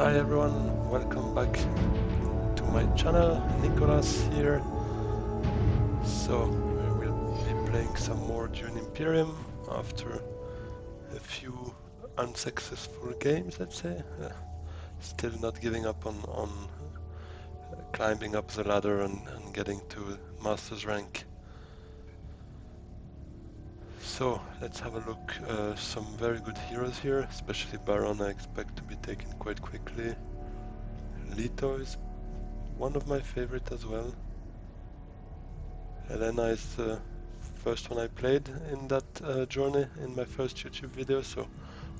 Hi everyone, welcome back to my channel. Nicolas here. So we will be playing some more Dune Imperium after a few unsuccessful games, let's say. Still not giving up on climbing up the ladder and getting to Master's rank. So let's have a look. Some very good heroes here, especially Baron I expect to be taken quite quickly. Leto is one of my favorite as well. Helena is the first one I played in that journey in my first YouTube video, so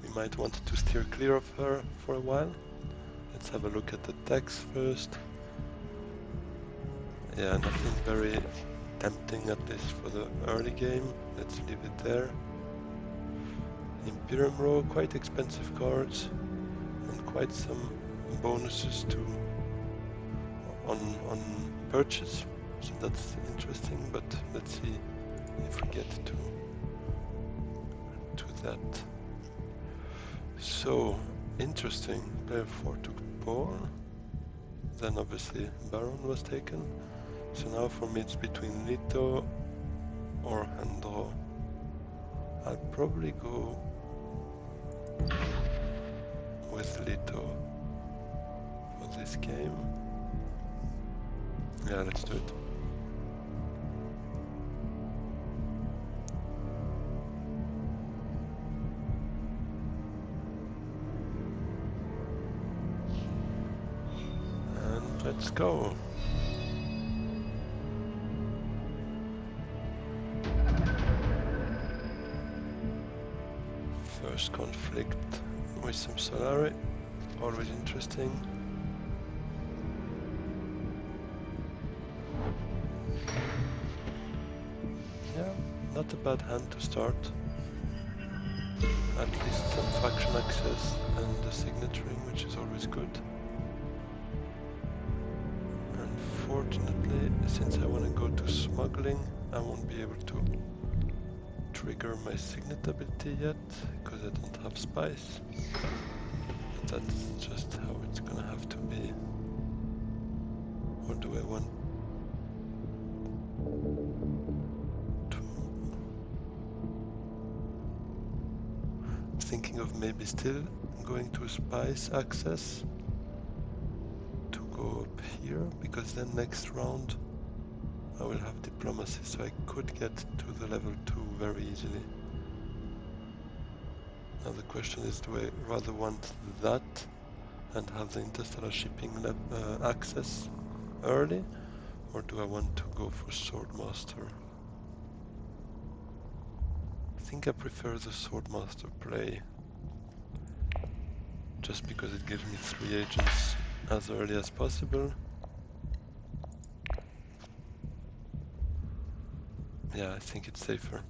we might want to steer clear of her for a while. Let's have a look at the text first. Yeah, nothing very tempting, at least for the early game. Let's leave it there. Imperium row, quite expensive cards and quite some bonuses to on purchase, so that's interesting. But let's see if we get to that. So interesting. Player 4 took Paul. Then obviously Baron was taken. So now for me it's between Leto or Handro. I'll probably go with Leto for this game. Yeah, let's do it. And let's go. First conflict with some Solari. Always interesting. Yeah, not a bad hand to start. At least some faction access and the signaturing, which is always good. Unfortunately, since I want to go to smuggling, I won't be able to trigger my signet ability yet, because I don't have spice. But that's just how it's gonna have to be. Or do I want to... Thinking of maybe still going to spice access to go up here, because then next round I will have diplomacy, so I could get to the level 2 very easily. Now the question is, do I rather want that and have the interstellar shipping access early, or do I want to go for Swordmaster? I think I prefer the Swordmaster play, just because it gives me 3 agents as early as possible. Yeah, I think it's safer.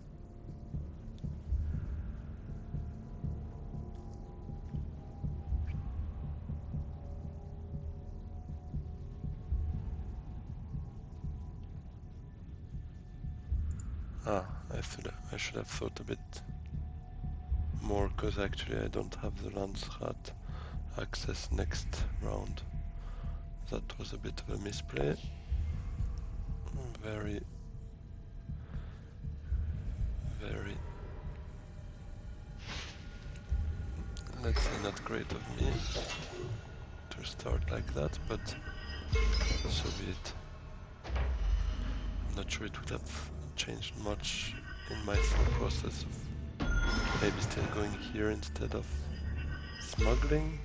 I should have thought a bit more, because actually I don't have the Landsrat access next round. That was a bit of a misplay. Very, let's say, not great of me to start like that, but so be it. I'm not sure it would have changed much in my thought process of maybe still going here instead of smuggling.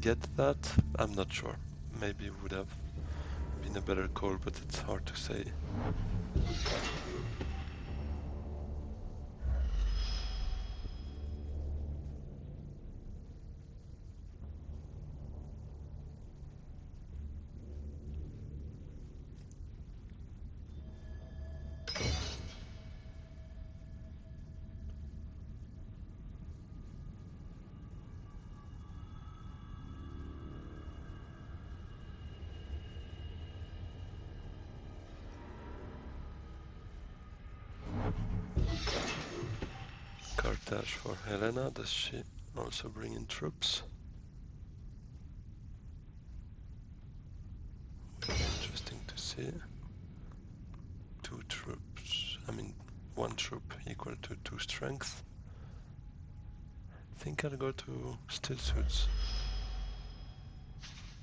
Get that? I'm not sure. Maybe it would have been a better call, but it's hard to say. Carthage for Helena. Does she also bring in troops? quality. 2 troops, I mean 1 troop equal to 2 strength. I think I'll go to steel suits.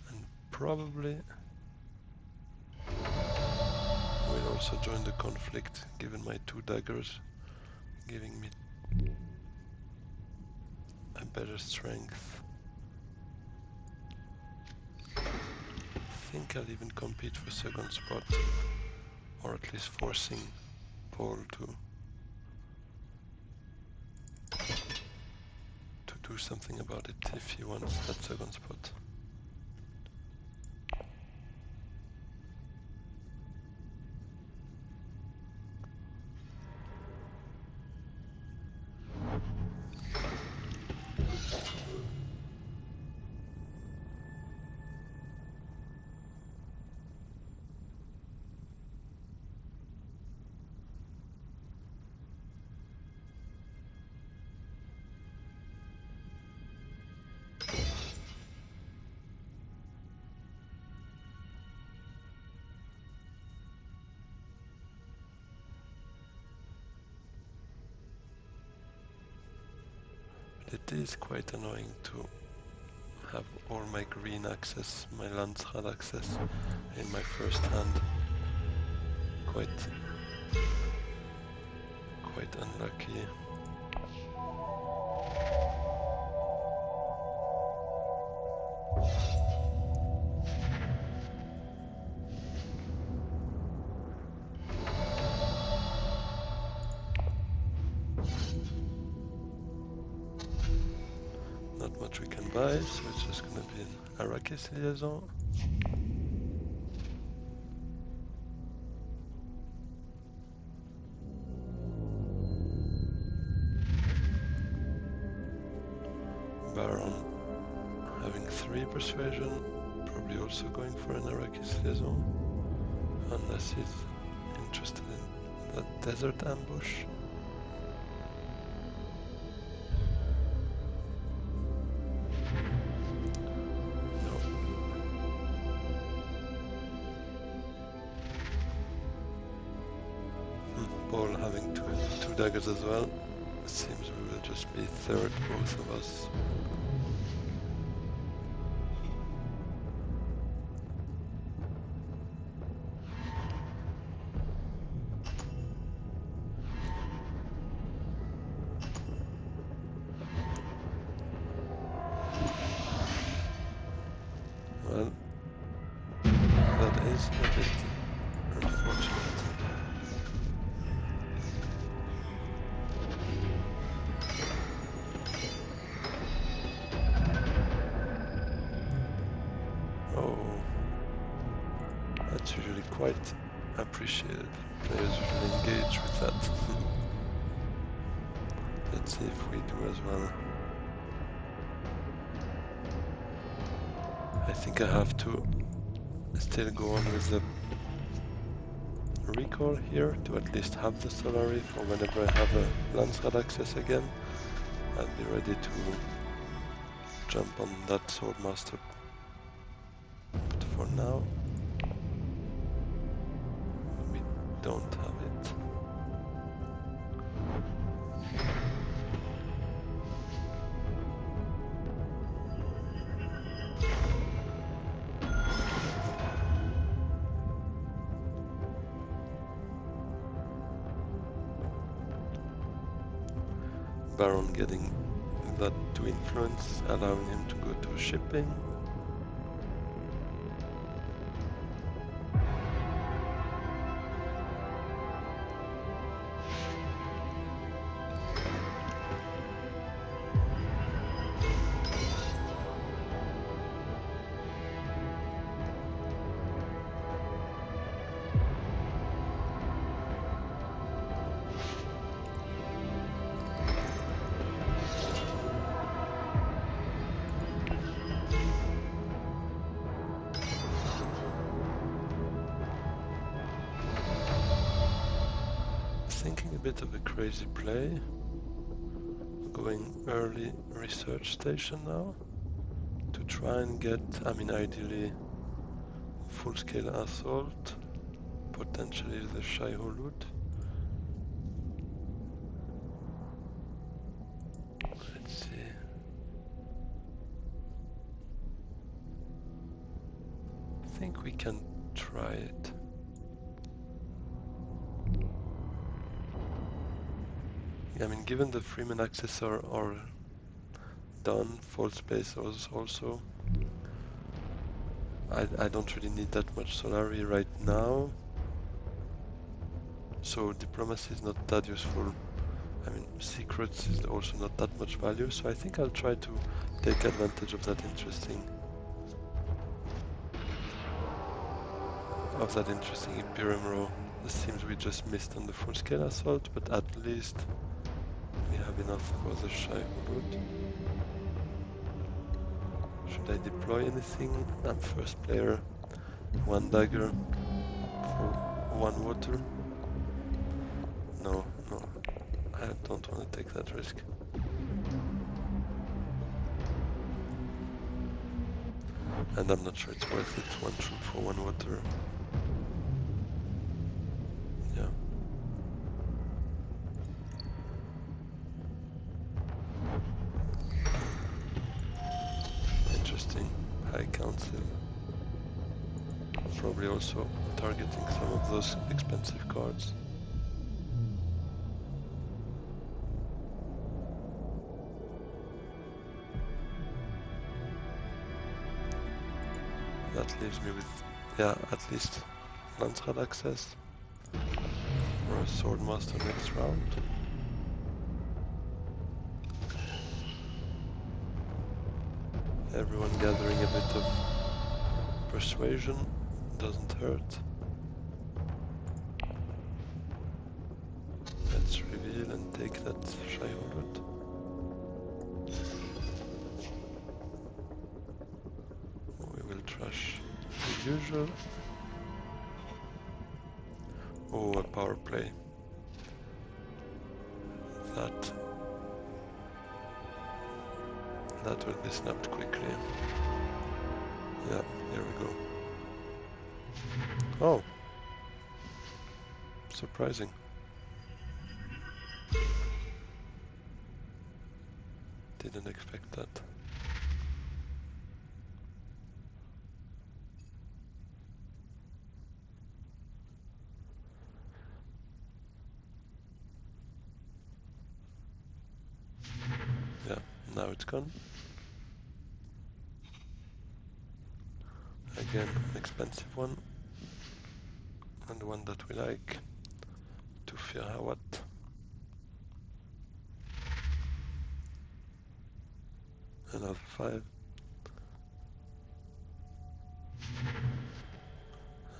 And probably will also join the conflict given my 2 daggers, giving me a better strength. I think I'll even compete for second spot, or at least forcing Paul to do something about it if he wants that second spot. It is quite annoying to have all my green access, my Landsrad access in my first hand. Quite unlucky. Not much we can buy, so it's just gonna be an Arrakis liaison. Baron having 3 persuasion, probably also going for an Arrakis liaison, unless he's interested in that desert ambush. Paul having two daggers as well. Seems we will just be third, both of us. Well, that is a bit unfortunate. That's usually quite appreciated. Players usually engage with that. Let's see if we do as well. I think I have to still go on with the recall here to at least have the Solari for whenever I have a Landsrad access again. I'll be ready to jump on that Swordmaster. But for now, we don't have it. Baron getting that to influence, allowing him to go to shipping. Thinking a bit of a crazy play, going early research station now to try and get, I mean ideally full-scale assault potentially the Shai-Hulud. Let's see. I think we can try it. I mean, given the Freeman axes are done, false base also, I don't really need that much Solari right now. So diplomacy is not that useful. I mean, secrets is also not that much value, so I think I'll try to take advantage of that interesting Imperium row. It seems we just missed on the full-scale assault, but at least we have enough for the Shai-Hulud. Should I deploy anything? I'm first player. 1 dagger for 1 water. No, I don't want to take that risk. And I'm not sure it's worth it. 1 troop for 1 water. Yeah. Interesting. High Council. Probably also targeting some of those expensive cards. That leaves me with, yeah, at least Landsrad access or a Swordmaster next round. Everyone gathering a bit of persuasion doesn't hurt. Let's reveal and take that Shai-Hulud. We will trash the usual. Oh, a power play. That will be snapped quickly. Yeah, here we go. Oh! Surprising. Didn't expect that. Yeah, now it's gone. Again, an expensive one. And one that we like. To Firhawat. Another 5.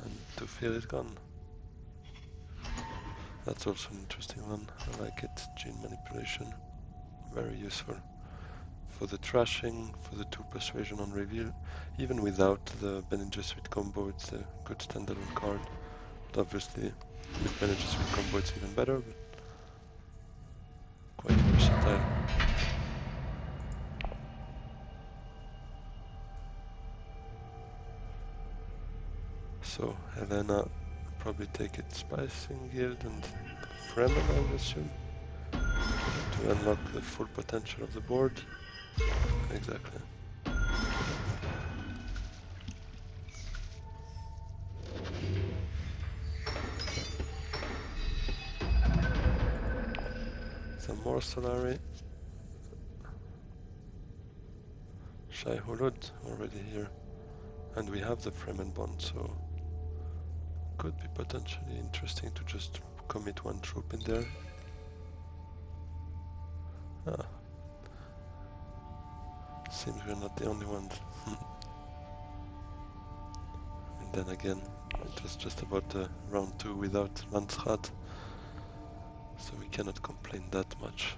And to Fear is gone. That's also an interesting one. I like it. Gene manipulation. Very useful. For the trashing, for the 2 persuasion on reveal. Even without the Bene Gesserit combo, it's a good standalone card. But obviously, with Bene Gesserit combo, it's even better, but quite versatile. So, Helena probably take it Spicing Guild and Fremen, I would assume, to unlock the full potential of the board. Exactly. Some more Solari. Shai-Hulud already here. And we have the Fremen bond, so could be potentially interesting to just commit 1 troop in there. Ah. Seems we're not the only ones. And then again, it was just about round 2 without Landsrad, so we cannot complain that much.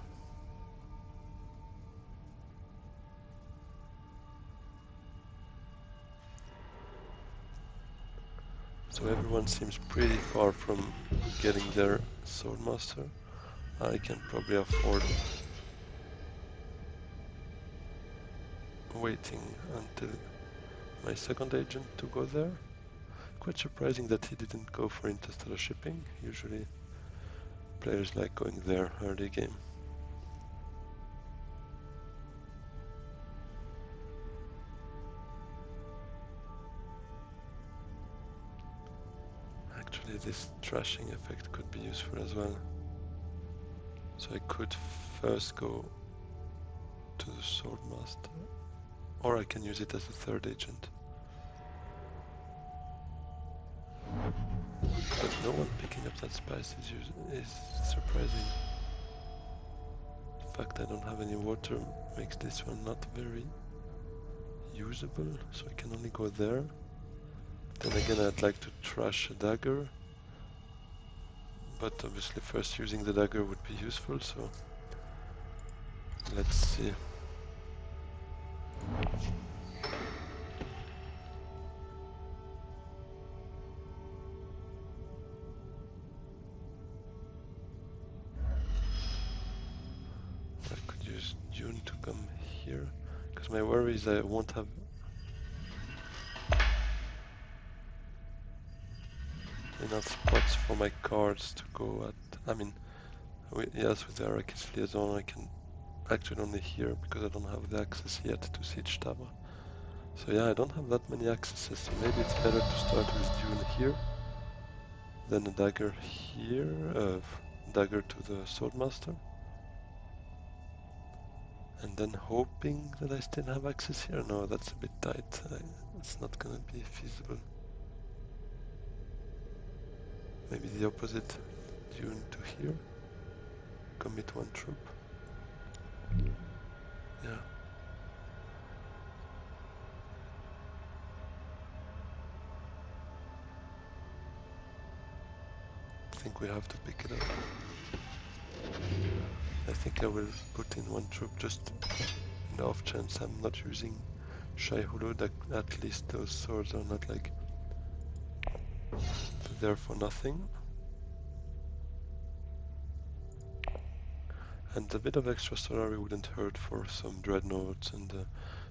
So everyone seems pretty far from getting their Swordmaster. I can probably afford waiting until my second agent to go there. quite surprising that he didn't go for interstellar shipping. Usually players like going there early game. Actually, this trashing effect could be useful as well. So I could first go to the Swordmaster, or I can use it as a third agent. But no one picking up that spice is surprising. The fact I don't have any water makes this one not very usable, so I can only go there. Then again, I'd like to trash a dagger, but obviously first using the dagger would be useful, so let's see. I could use Dune to come here, because my worry is I won't have enough spots for my cards to go at. I mean, yes, with the Arrakis liaison I can actually only here because I don't have the access yet to Siege Tower. So yeah, I don't have that many accesses, so maybe it's better to start with Dune here, then a dagger here, dagger to the Swordmaster, and then hoping that I still have access here. No, that's a bit tight. It's not gonna be feasible. Maybe the opposite, Dune to here, commit one troop. Yeah. I think we have to pick it up. I think I will put in one troop just in the off chance I'm not using Shai Hulud, that at least those swords are not like there for nothing. And a bit of extra Solari wouldn't hurt for some Dreadnoughts and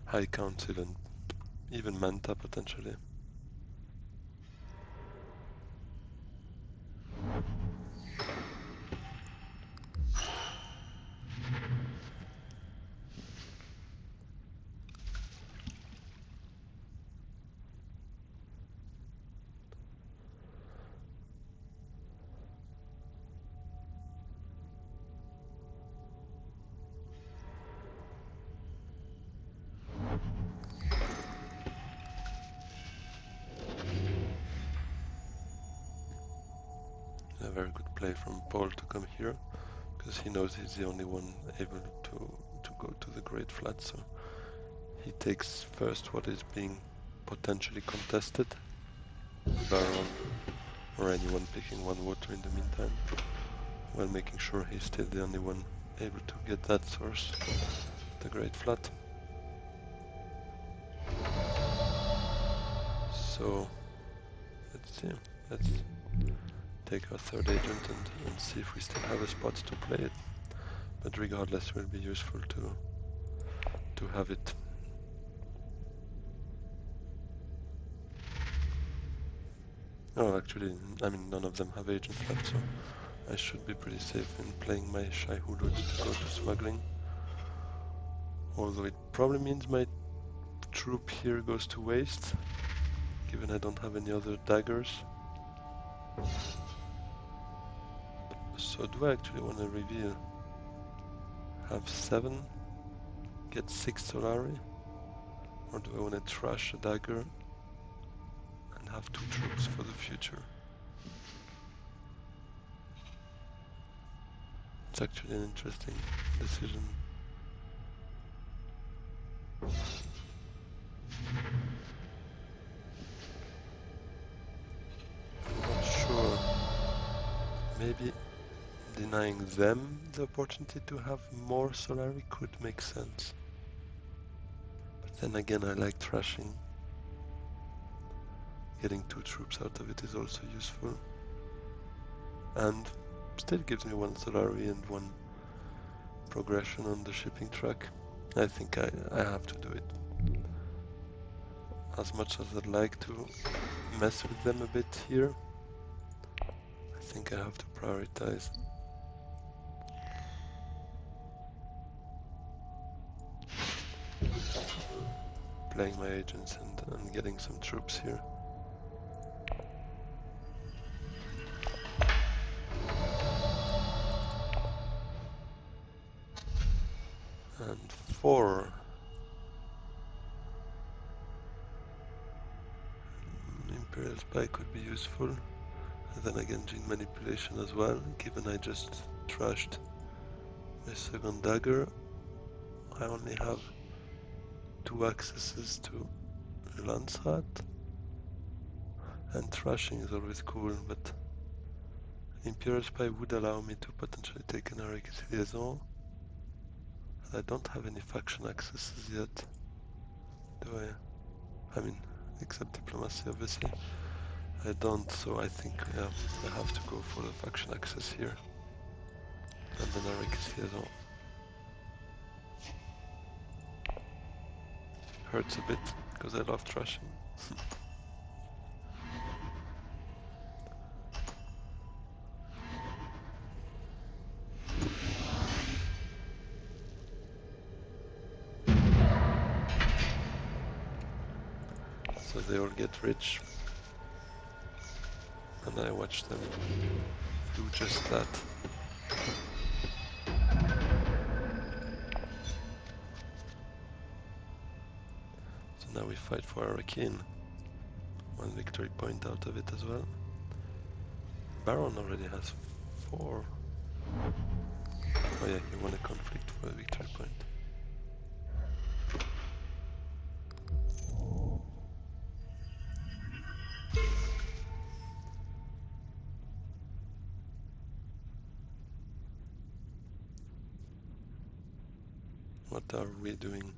High Council and even Manta potentially. A very good play from Paul to come here, because he knows he's the only one able to go to the Great Flat, so he takes first what is being potentially contested, Baron or anyone picking one water in the meantime, while making sure he's still the only one able to get that source, the Great Flat. So let's see, let's take our third agent and see if we still have a spot to play it. But regardless, it will be useful to have it. Oh, actually, I mean, none of them have agents left, so I should be pretty safe in playing my Shai Hulud to go to smuggling. Although it probably means my troop here goes to waste, given I don't have any other daggers. So do I actually want to reveal? Have 7, get 6 Solari? Or do I want to trash a dagger and have 2 troops for the future? It's actually an interesting decision. I'm not sure. Maybe denying them the opportunity to have more Solari could make sense. But then again, I like trashing. Getting 2 troops out of it is also useful. And still gives me 1 Solari and 1 progression on the shipping track. I think I have to do it. as much as I'd like to mess with them a bit here, I think I have to prioritize playing my agents and getting some troops here. And 4. Imperial Spy could be useful. And then again gene manipulation as well, given I just trashed my second dagger. I only have 2 accesses to Landsat. And trashing is always cool, but Imperial Spy would allow me to potentially take an Arrakis liaison. I don't have any faction accesses yet, do I? I mean, except diplomacy, obviously. I don't, so I think I have to go for the faction access here. And then Arrakis liaison. Hurts a bit, because I love trashing. So they all get rich. And I watch them do just that. So now we fight for Arrakeen. 1 victory point out of it as well. Baron already has 4. Oh yeah, he won a conflict for a victory point. What are we doing?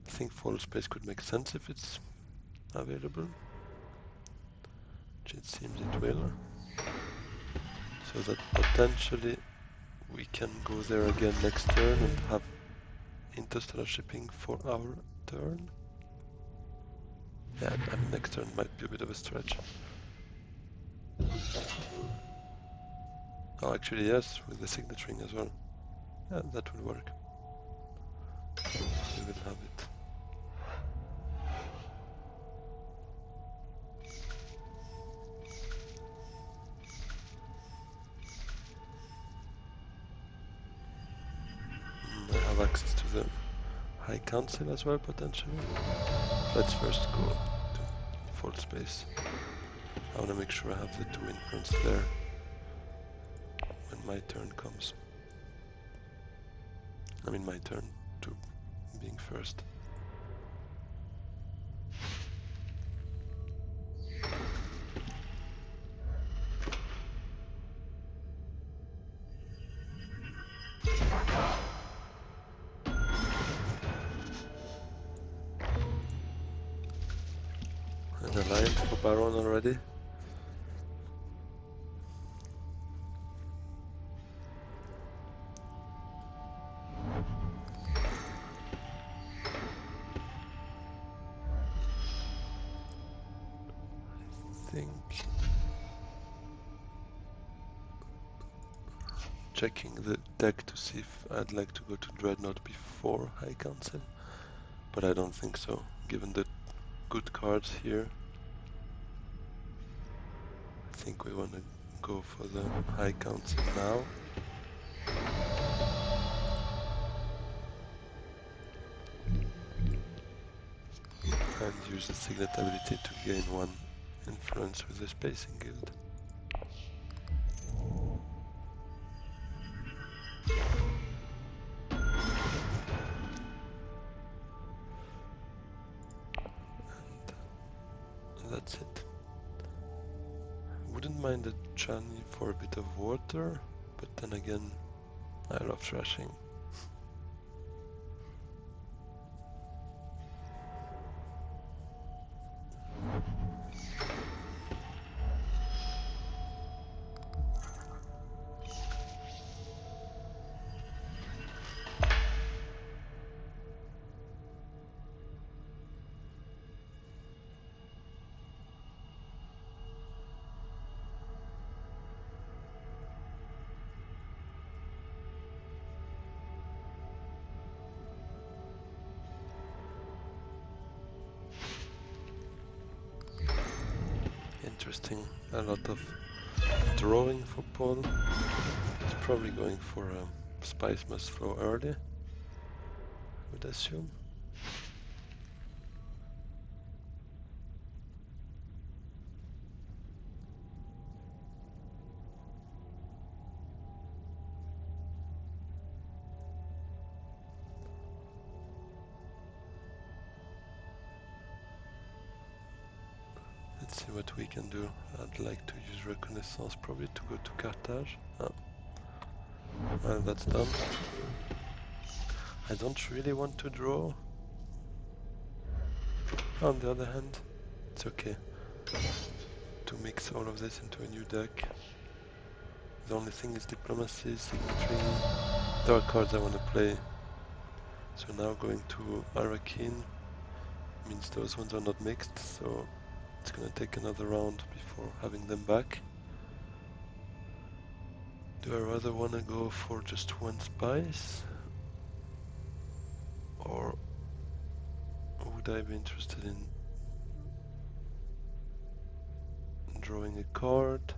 I think Fall Space could make sense if it's available. Which it seems it will. So that potentially we can go there again next turn and have interstellar shipping for our turn. Yeah, next turn might be a bit of a stretch. Oh, actually yes, with the signet ring as well. Yeah, that will work. We will have it. I have access to the High Council as well, potentially. Let's first go to Fall Space. I want to make sure I have the 2 influence there when my turn comes. I mean my turn to being first. An alliance for Baron already. I think checking the deck to see if I'd like to go to Dreadnought before High Council, but I don't think so, given the good cards here. I think we want to go for the High Council now. And use the Signet ability to gain 1 influence with the Spacing Guild. And that's it. Wouldn't mind a Chani for a bit of water, but then again, I love trashing. interesting. A lot of drawing for Paul. He's probably going for Spice Must Flow early, I would assume. Let's see what we can do. I'd like to use Reconnaissance probably to go to Carthage. Well, that's done. I don't really want to draw. On the other hand, it's okay to mix all of this into a new deck. The only thing is diplomacy, signaturing. There are cards I want to play. So now going to Arakeen means those ones are not mixed, so it's gonna take another round before having them back. Do I rather wanna go for just one spice? Or would I be interested in drawing a card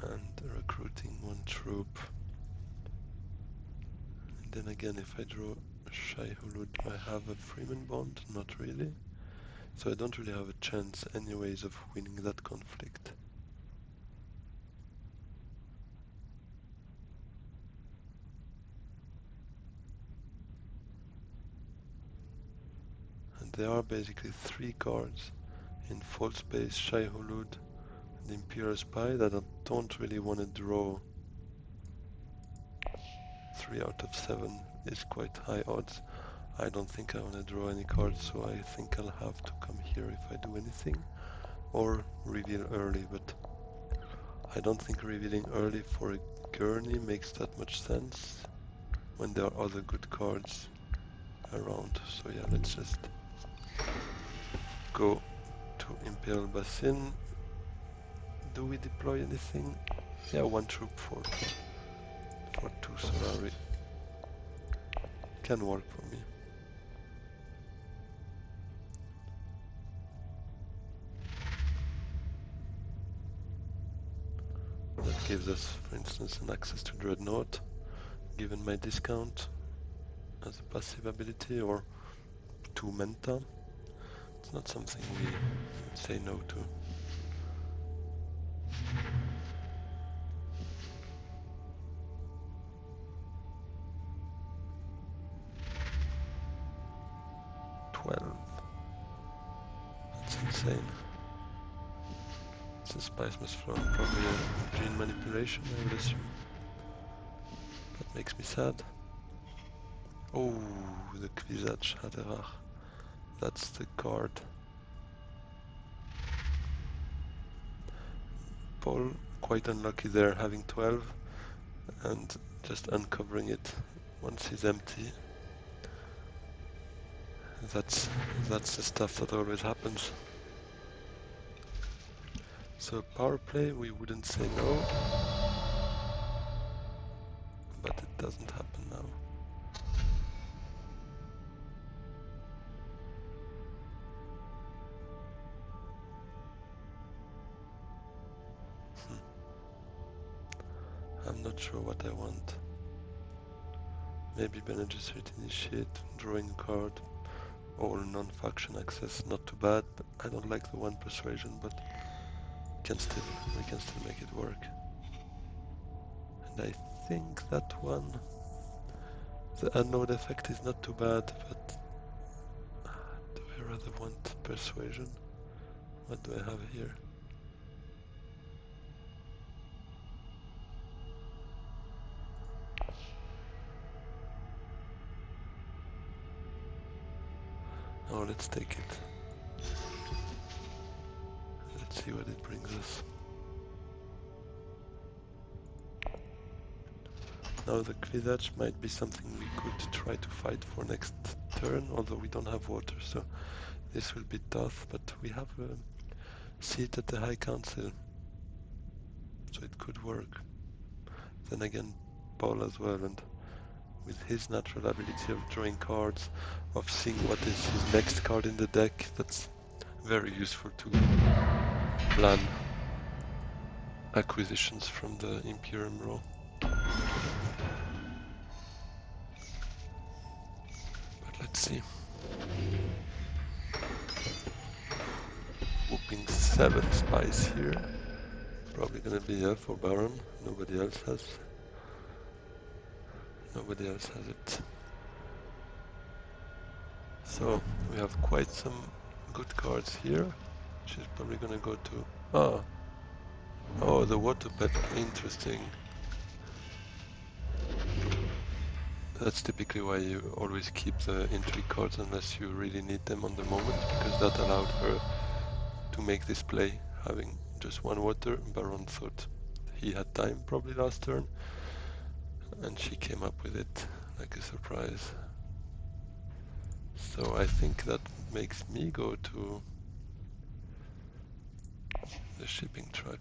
and recruiting one troop? And then again, if I draw Shai Hulud, do I have a Freeman Bond? Not really. So I don't really have a chance anyways of winning that conflict. And there are basically 3 cards in False Space, Shai Hulud, and Imperial Spy that I don't really want to draw. 3 out of 7 is quite high odds. I don't think I want to draw any cards, so I think I'll have to come here if I do anything, or reveal early, but I don't think revealing early for a Gurney makes that much sense when there are other good cards around. So yeah, let's just go to Imperial Basin. Do we deploy anything? Yeah, 1 troop for 2 Solari. Can work for me. That gives us, for instance, an access to Dreadnought, given my discount as a passive ability, or 2 Menta. It's not something we say no to. That's insane. It's a Spice Must Flow and probably a gene manipulation, I would assume. That makes me sad. Oh, the Kvisach Haderach. That's the card. Paul, quite unlucky there, having 12 and just uncovering it once he's empty. That's the stuff that always happens. So power play, we wouldn't say no, but it doesn't happen now. I'm not sure what I want. Maybe Bene Gesserit Initiate, drawing a card, all non-faction access, not too bad. But I don't like the 1 persuasion, but we can still make it work. And I think that one, the unknown effect is not too bad, but do I rather want persuasion? What do I have here? Oh, let's take it. Let's see what it brings us. Now the Kvisach might be something we could try to fight for next turn, although we don't have water, so this will be tough, but we have a seat at the High Council, so it could work. Then again, Paul as well, and with his natural ability of drawing cards, of seeing what is his next card in the deck, that's very useful to plan acquisitions from the Imperium row. But let's see. Whooping 7 spies here. Probably gonna be F for Baron. Nobody else has it. So we have quite some good cards here. She's probably gonna go to oh, the water pet. Interesting. That's typically why you always keep the intrigue cards unless you really need them on the moment, because that allowed her to make this play, having just one water. Baron thought he had time probably last turn, and she came up with it like a surprise. So I think that makes me go to the shipping truck.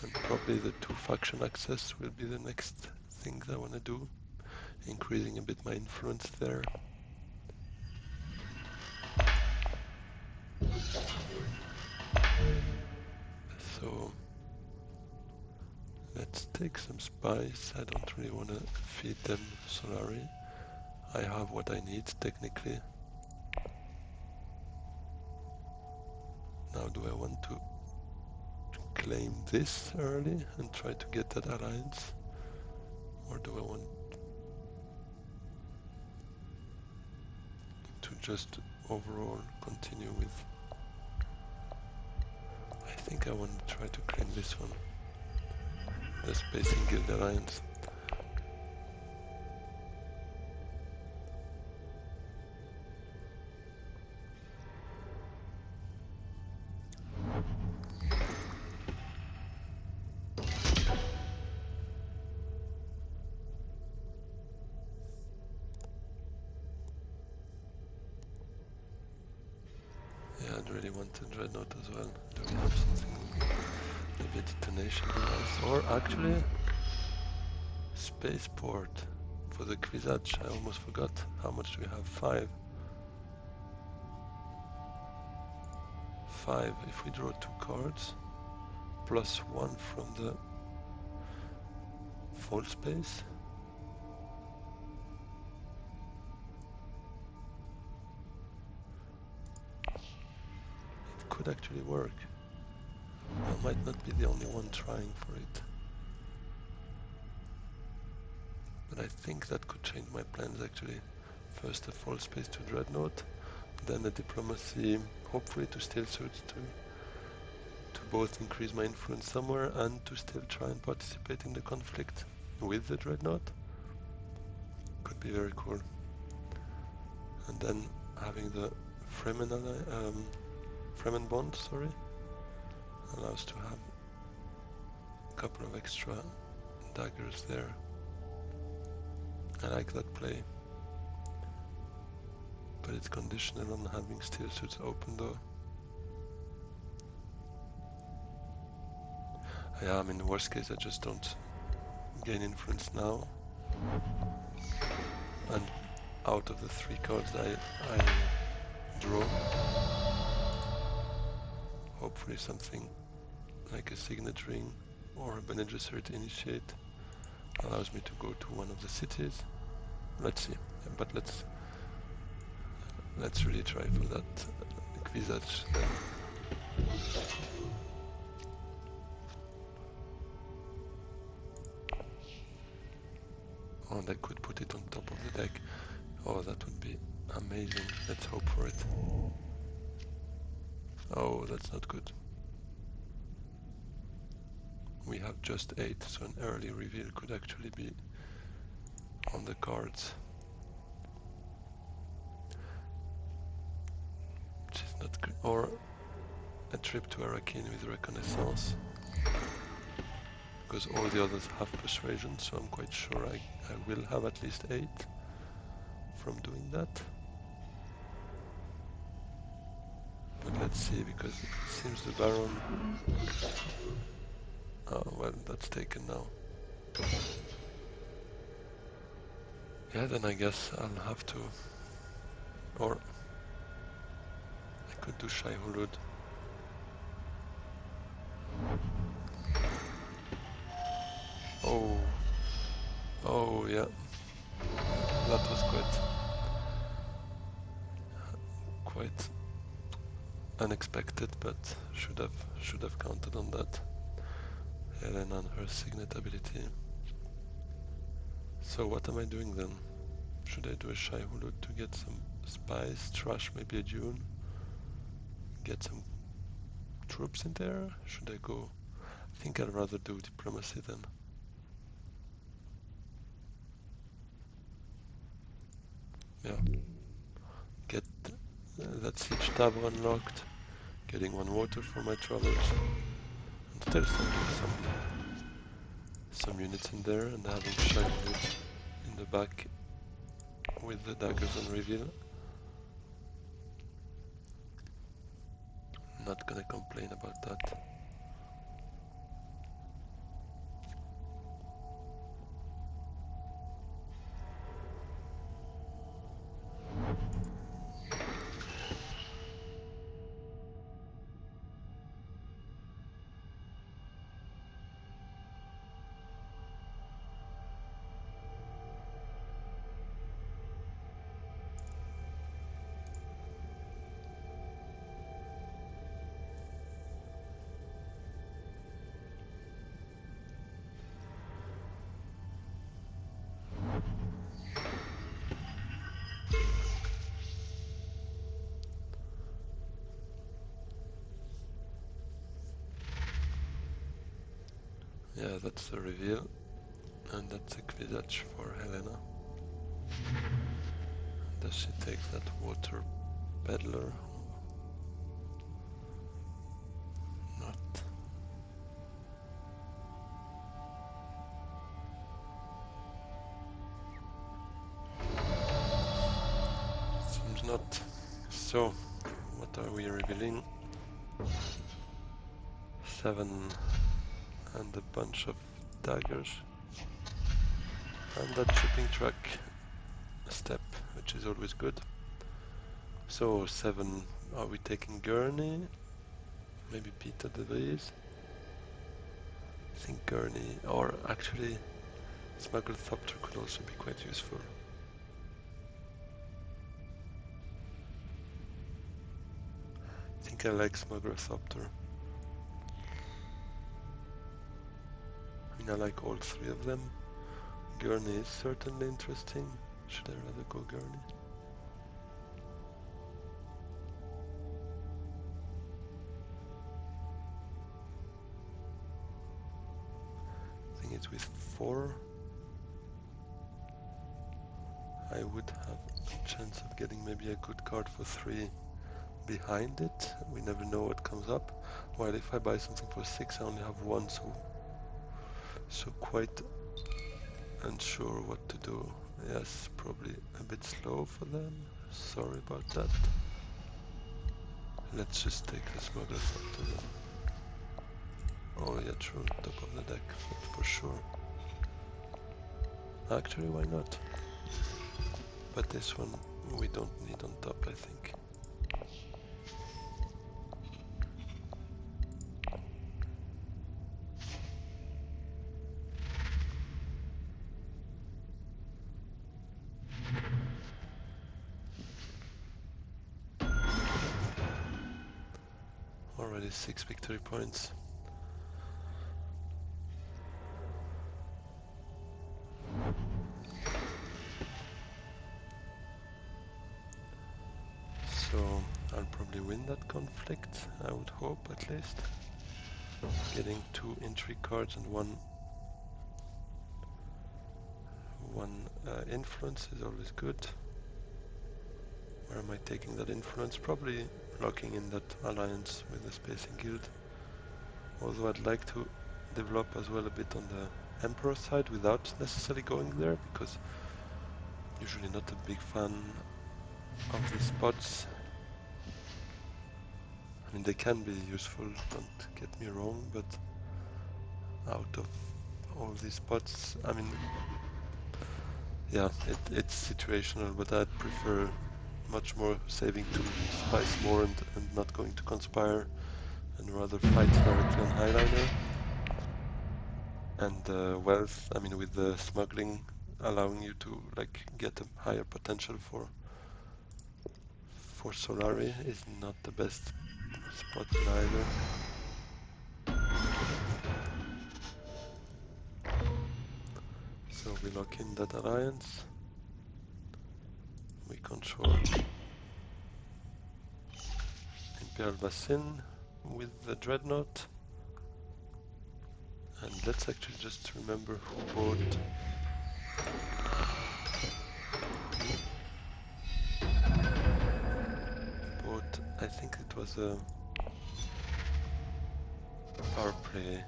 And probably the 2 faction access will be the next things I want to do, increasing a bit my influence there. So let's take some spice. I don't really want to feed them Solari. I have what I need technically. Now do I want to claim this early and try to get that alliance? Or do I want to just overall continue with... I think I want to try to claim this one. The Spacing Guild Alliance. Yeah, I'd really want a Dreadnought as well. Do we have something? Maybe a detonation device. Or actually, Spaceport for the Kvisach. I almost forgot. How much do we have? 5. 5. If we draw 2 cards, plus 1 from the full space. It could actually work. I might not be the only one trying for it. But I think that could change my plans actually. First a full space to Dreadnought, then a diplomacy, hopefully to Steel Suits to both increase my influence somewhere and to still try and participate in the conflict with the Dreadnought. Could be very cool. And then having the Fremen bond, allows to have a couple of extra daggers there. I like that play. But it's conditional on having Steel Suits open though. Yeah, I mean, in the worst case I just don't gain influence now. And out of the 3 cards I draw, hopefully something like a Signet Ring or a Bene Gesserit Initiate allows me to go to one of the cities. Let's see, but let's really try for that Kvisach then. Oh, and I could put it on top of the deck. Oh, that would be amazing. Let's hope for it. Oh, that's not good. We have just 8, so an early reveal could actually be on the cards. Which is not good. Or a trip to Arakin with Reconnaissance. Because all the others have Persuasion, so I'm quite sure I will have at least 8 from doing that. But let's see, because it seems the Baron... Oh, well, that's taken now. Yeah, then I guess I'll have to, or I could do Shai Hulud. Oh, oh yeah, that was quite unexpected, but should have counted on that. Helena and her signet ability. So what am I doing then? Should I do a Shai Hulud to get some spice, trash maybe a Dune, get some troops in there? Should I go? I think I'd rather do diplomacy then. Yeah, get that siege tower unlocked, getting one water for my travels, and still sending some units in there and having Shai Hulud in the back with the daggers on reveal. Not gonna complain about that. Yeah, that's the reveal, and that's a visage for Helena. Does she take that water peddler? Not. Seems not. So, what are we revealing? 7 and a bunch of daggers. And that shipping truck step, which is always good. So 7, are we taking Gurney? Maybe Peter de Vries? I think Gurney, or actually Smugglethopter could also be quite useful. I think I like Smugglethopter. I mean, I like all 3 of them. Gurney is certainly interesting. Should I rather go Gurney? I think it's with 4. I would have a chance of getting maybe a good card for 3 behind it. We never know what comes up. While if I buy something for 6, I only have 1, so quite unsure what to do. Yes, probably a bit slow for them. Sorry about that. Let's just take the smuggler factor then. Oh yeah, true, top of the deck, for sure. Actually, why not? But this one we don't need on top, I think. Already 6 victory points. So I'll probably win that conflict, I would hope at least. Getting 2 intrigue cards and one influence is always good. Where am I taking that influence? Probably locking in that alliance with the Spacing Guild. Although I'd like to develop as well a bit on the Emperor side without necessarily going there, because usually not a big fan of these spots. I mean, they can be useful, don't get me wrong, but out of all these spots, I mean, Yeah, it's situational, but I'd prefer much more saving to spice more and not going to conspire and rather fight directly on highliner. And wealth, I mean, with the smuggling allowing you to like get a higher potential for Solari is not the best spot neither. So we lock in that alliance. We control Imperial Basin with the Dreadnought. And let's actually just remember who bought. I think it was a power play.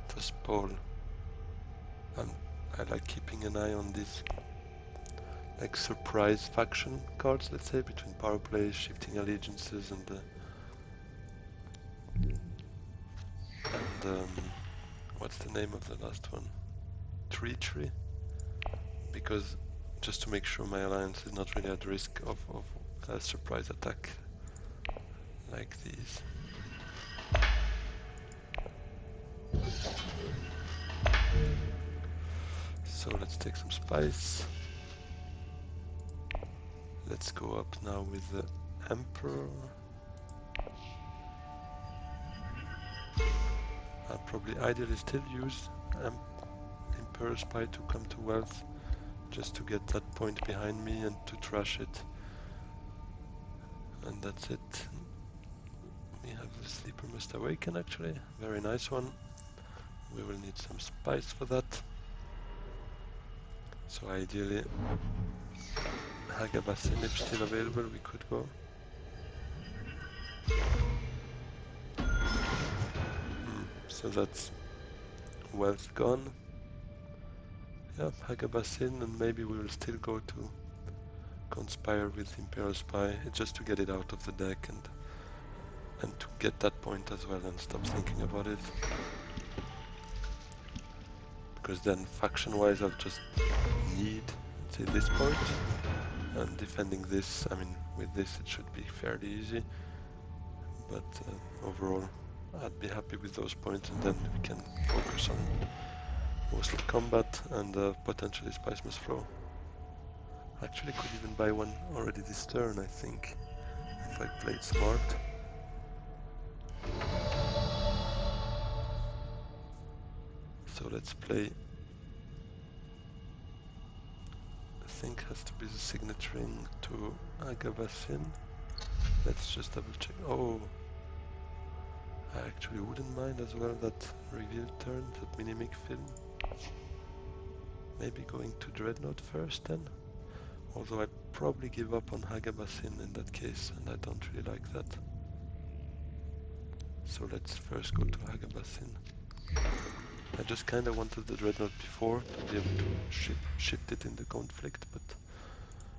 It was Paul. I like keeping an eye on these like surprise faction cards, let's say, between power plays, shifting allegiances, and what's the name of the last one? Treachery, because just to make sure my alliance is not really at risk of a surprise attack like these. So let's take some spice. Let's go up now with the Emperor. I'll probably ideally still use Emperor Spy to come to wealth, just to get that point behind me and to trash it. And that's it. We have the Sleeper Must Awaken actually, very nice one. We will need some spice for that. So ideally, Hagabasin, if still available, we could go. So that's wealth gone. Yeah, Hagabasin, and maybe we will still go to conspire with Imperial Spy, just to get it out of the deck and to get that point as well and stop thinking about it. Because then faction-wise I'll just need, let's say, this point, and defending this, I mean, with this it should be fairly easy, but overall I'd be happy with those points, and then we can focus on mostly combat and potentially Spice Must Flow. Actually could even buy one already this turn, I think, if I played smart. So let's play, I think has to be the signaturing to Agabasin. Let's just double check. Oh, I actually wouldn't mind as well that reveal turn, that Minimic film. Maybe going to Dreadnought first then? Although I'd probably give up on Hagabasin in that case, and I don't really like that. So let's first go to Hagabasin. I just kinda wanted the Dreadnought before to be able to shift it in the conflict, but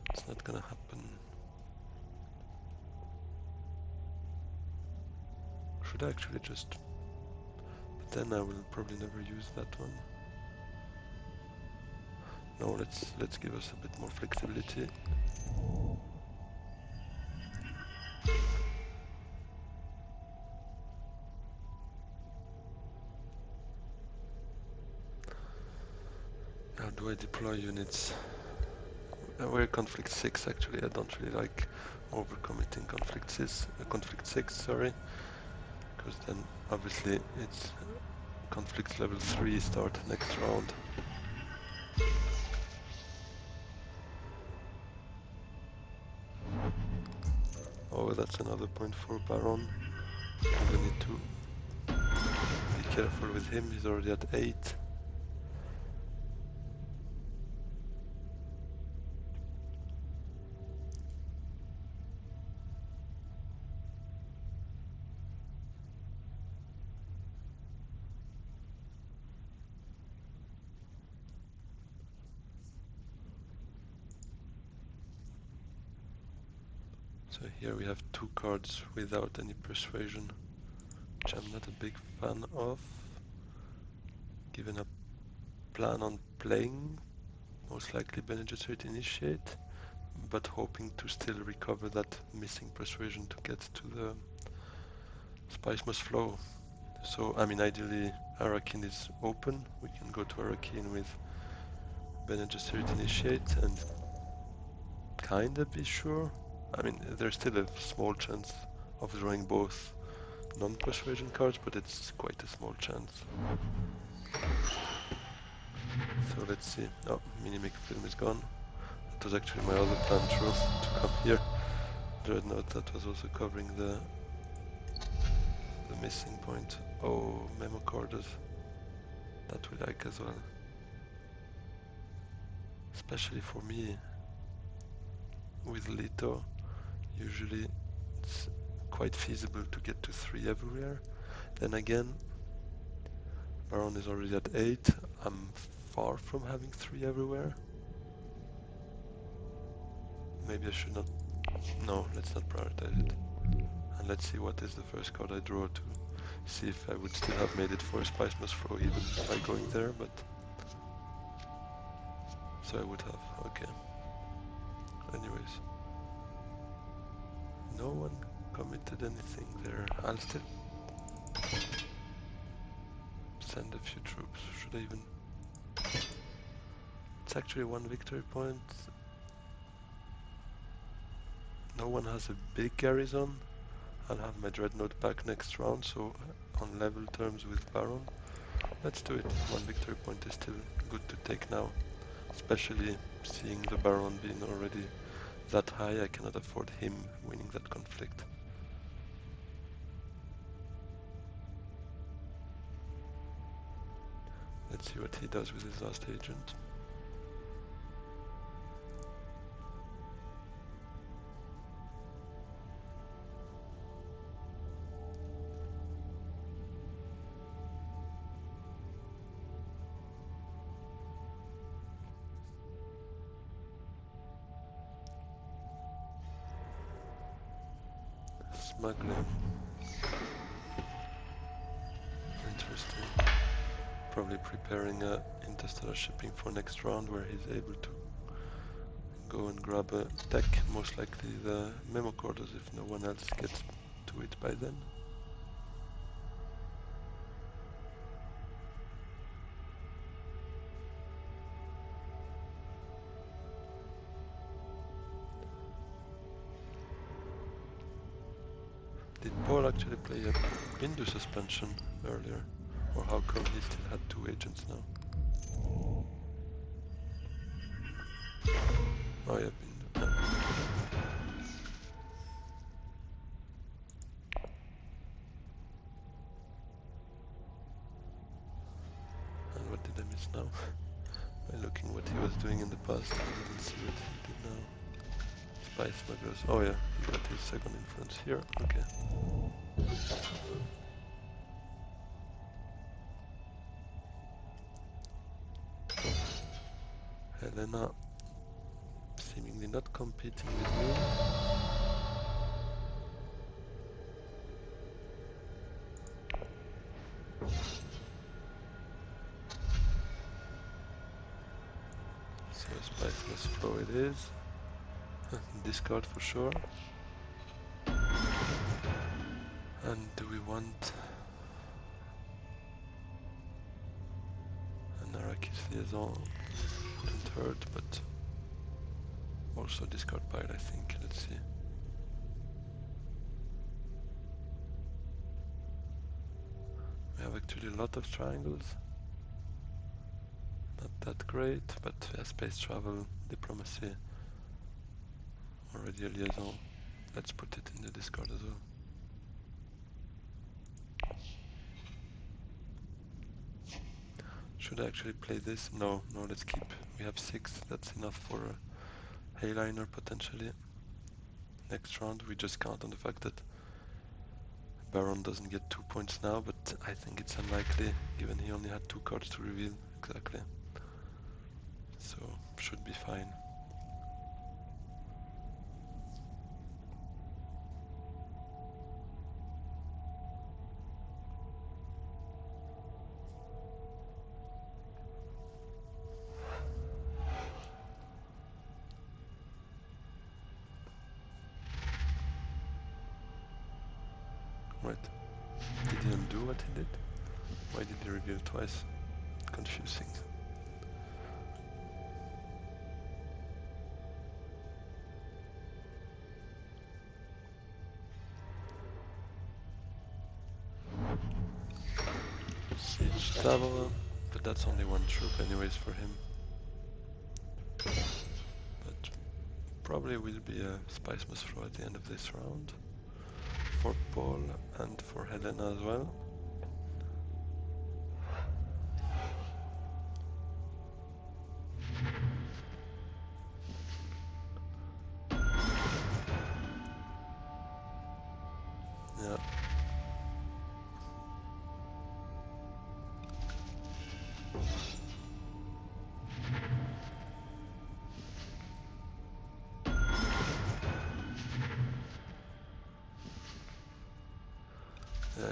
it's not gonna happen. Should I actually just... But then I will probably never use that one. No, let's give us a bit more flexibility. How do I deploy units? We're conflict 6 actually. I don't really like overcommitting conflict 6, sorry. Because then obviously it's conflict level 3 start next round. Oh, that's another point for Baron. And we need to be careful with him, he's already at 8. So here we have two cards without any persuasion, which I'm not a big fan of. Given a plan on playing, most likely Bene Gesserit Initiate, but hoping to still recover that missing persuasion to get to the Spice Must Flow. So, I mean, ideally Arakin is open. We can go to Arakin with Bene Gesserit Initiate and kinda be sure. I mean, there's still a small chance of drawing both non-persuasion cards, but it's quite a small chance. So let's see. Oh, Minimic Film is gone. That was actually my other plan, truth, to come here. Dreadnought, that was also covering the missing point. Oh, memo corders. That we like as well. Especially for me, with Leto, usually it's quite feasible to get to 3 everywhere. Then again, Baron is already at 8. I'm far from having 3 everywhere. Maybe I should not... No, let's not prioritize it. And let's see what is the first card I draw to see if I would still have made it for a Spice Must Flow even by going there, but... So I would have, okay. Anyways. No one committed anything there. I'll still send a few troops. Should I even... It's actually 1 victory point. No one has a big garrison. I'll have my Dreadnought back next round, so on level terms with Baron. Let's do it. 1 victory point is still good to take now. Especially seeing the Baron being already that high, I cannot afford him winning that conflict. Let's see what he does with his last agent. Smuggling. Interesting. Probably preparing a interstellar shipping for next round where he's able to go and grab a deck, most likely the memo corders if no one else gets to it by then. Did Paul actually play a Bindu suspension earlier? Or how come he still had 2 agents now? Oh yeah, Bindu. Yeah. And what did I miss now? By looking what he was doing in the past, I didn't see what he did now. Spy smugglers. Oh yeah, he got his second influence here. Okay. Helena seemingly not competing with me. So Spice Must Flow it is. Discard for sure. And do we want an Arrakis liaison? Wouldn't hurt, but also discard pile, I think. Let's see. We have actually a lot of triangles. Not that great, but yeah, space travel, diplomacy, already a liaison. Let's put it in the discard as well. Should I actually play this? No, let's keep. We have 6, that's enough for a Hayliner potentially. Next round we just count on the fact that Baron doesn't get 2 points now, but I think it's unlikely given he only had 2 cards to reveal. Exactly. So, should be fine. Right. Did he undo what he did? Why did he reveal twice? Confusing. Siege Tower, but that's only one troop anyways for him. But probably will be a Spice Must Throw at the end of this round. For Paul and for Helena as well. Yeah.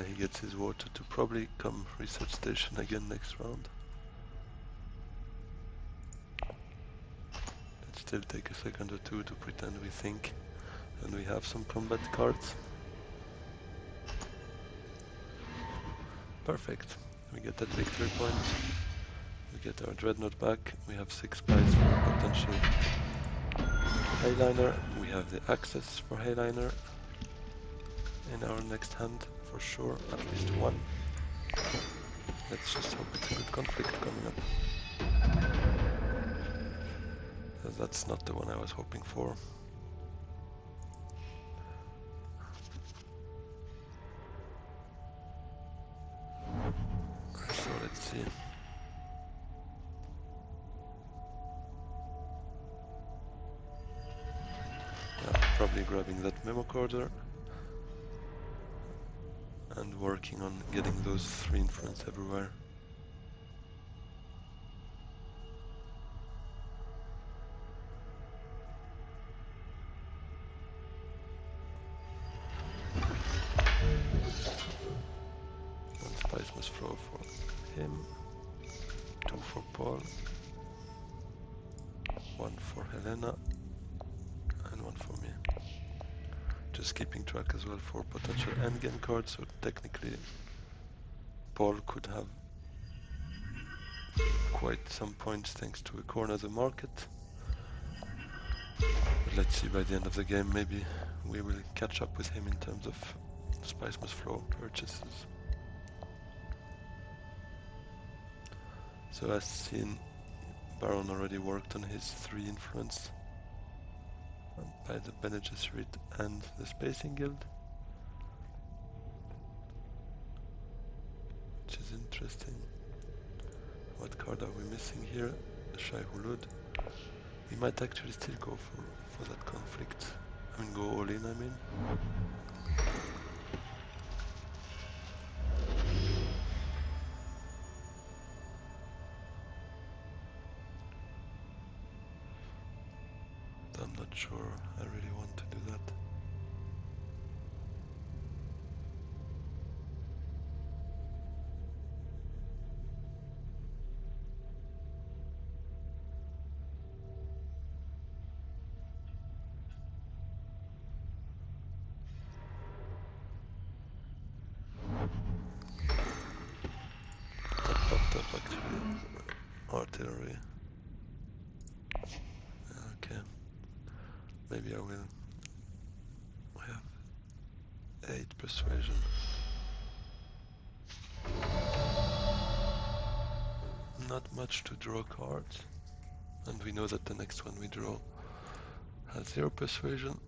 He gets his water to probably come research station again next round. Let's still take a second or two to pretend we think and we have some combat cards. Perfect. We get that victory point. We get our Dreadnought back. We have 6 spies for a potential Hayliner. We have the access for Hayliner in our next hand for sure, at least one. Let's just hope it's a good conflict coming up. That's not the one I was hoping for. So let's see. Yeah, probably grabbing that memo recorder and working on getting those 3 influence everywhere. One spice must throw for him, 2 for Paul, 1 for Helena, and 1 for me. Just keeping track as well for potential endgame cards, so technically Paul could have quite some points thanks to a corner of the market. But let's see, by the end of the game maybe we will catch up with him in terms of Spice Must Flow purchases. So as seen, Baron already worked on his 3 influence by the Bene Gesserit and the Spacing Guild, which is interesting. What card are we missing here? Shai Hulud. We might actually still go for that conflict. I mean, go all in, I mean. I'm not sure I really want to do that. That popped up actually. Artillery. Okay. Maybe I will. We have 8 persuasion. Not much to draw cards. And we know that the next one we draw has 0 persuasion.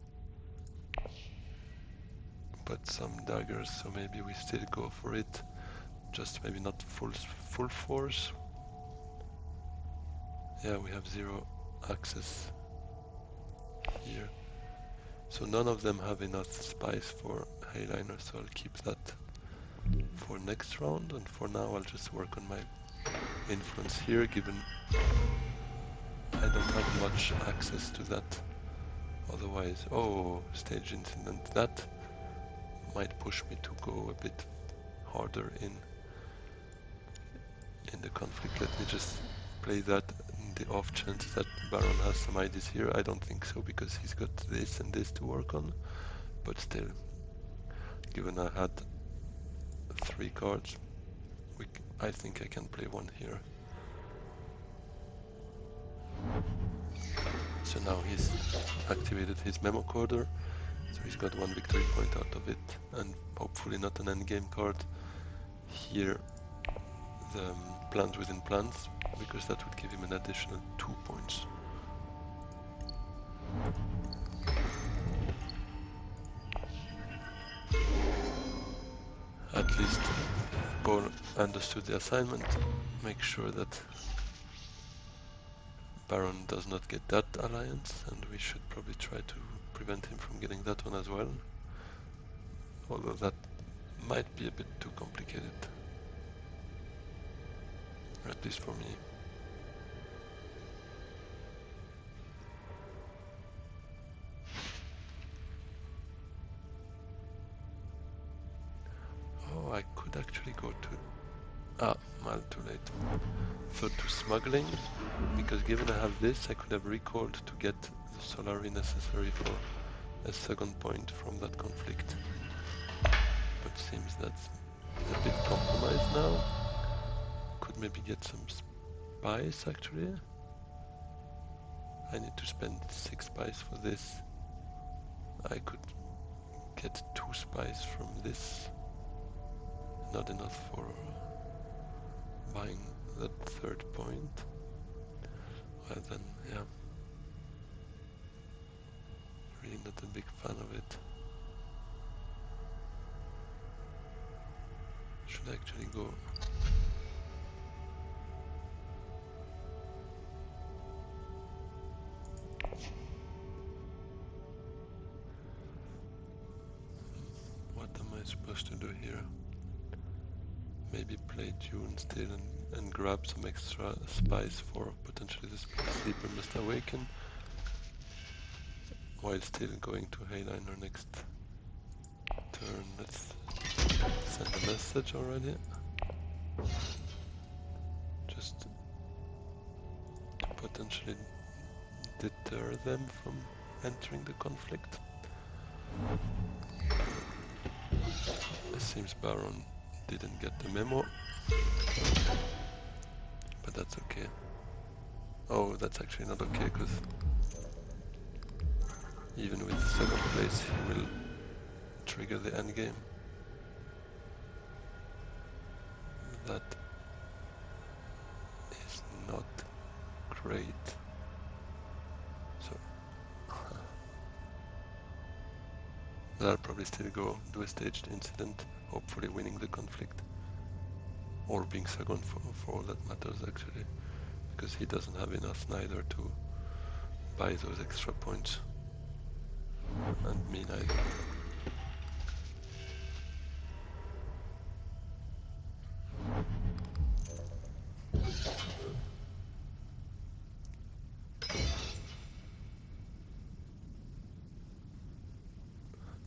But some daggers, so maybe we still go for it. Just maybe not full force. Yeah, we have 0 access here. So none of them have enough spice for Hayliner, so I'll keep that for next round. And for now, I'll just work on my influence here, given I don't have much access to that. Otherwise, oh, stage incident. That might push me to go a bit harder in the conflict. Let me just play that in the off chance that Baron has some ideas here. I don't think so, because he's got this and this to work on. But still, given I had 3 cards. I think I can play one here. So now he's activated his memo coder, so he's got 1 victory point out of it, and hopefully not an endgame card. Here the plans within plans, because that would give him an additional 2 points. At least Paul understood the assignment. Make sure that Baron does not get that alliance, and we should probably try to prevent him from getting that one as well. Although that might be a bit too complicated. At least for me. Oh, I could actually go to... well, too late. Thought to smuggling, because given I have this, I could have recalled to get the Solari necessary for a second point from that conflict. But seems that's a bit compromised now. Could maybe get some spice actually. I need to spend 6 spice for this. I could get 2 spice from this. Not enough for buying that third point. Well then, yeah. Really not a big fan of it. Should I actually go... What am I supposed to do here? Maybe play Dune still and grab some extra spice for potentially the Sleeper Must Awaken, while still going to Hayliner next turn. Let's send a message already. Just to potentially deter them from entering the conflict. It seems Baron didn't get the memo, but that's okay. Oh, that's actually not okay, because even with second place he will trigger the endgame. That is not great. So I'll probably still go do a staged incident, hopefully winning the conflict. Or being second for all that matters actually, because he doesn't have enough neither to buy those extra points. And me neither.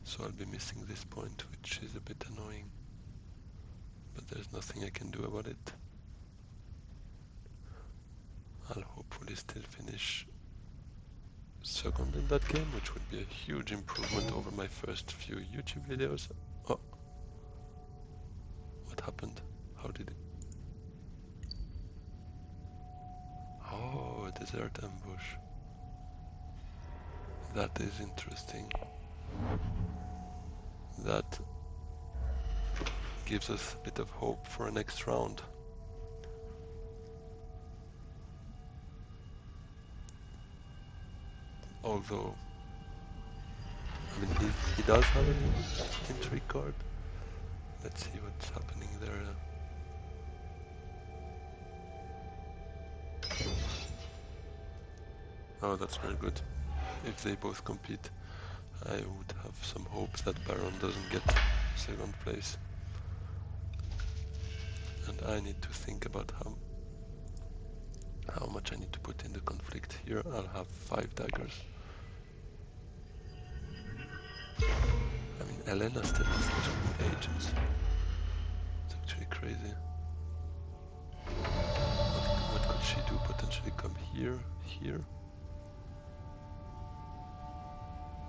So I'll be missing this point, which is a bit annoying. But there's nothing I can do about it. I'll hopefully still finish second in that game, which would be a huge improvement over my first few YouTube videos. Oh, what happened? How did it? Oh, a desert ambush. That is interesting. That gives us a bit of hope for a next round. Although, I mean, he does have an intrigue card. Let's see what's happening there. Oh, that's very good. If they both compete, I would have some hopes that Baron doesn't get second place. And I need to think about how much I need to put in the conflict. Here I'll have 5 daggers. I mean, Elena still has 2 agents. It's actually crazy. What could she do? Potentially come here, here?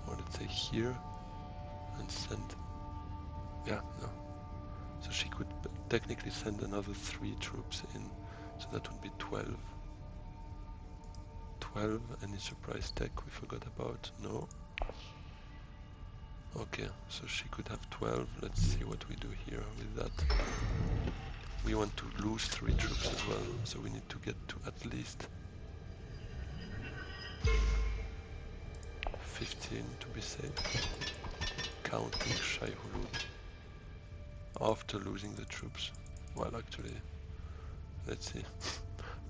Or let's say here, and send... Yeah, no. So she could technically send another 3 troops in, so that would be 12. 12, any surprise tech we forgot about? No. Okay, so she could have 12. Let's see what we do here with that. We want to lose 3 troops as well, so we need to get to at least 15 to be safe. Counting Shai Hulud. After losing the troops. Well, actually, let's see.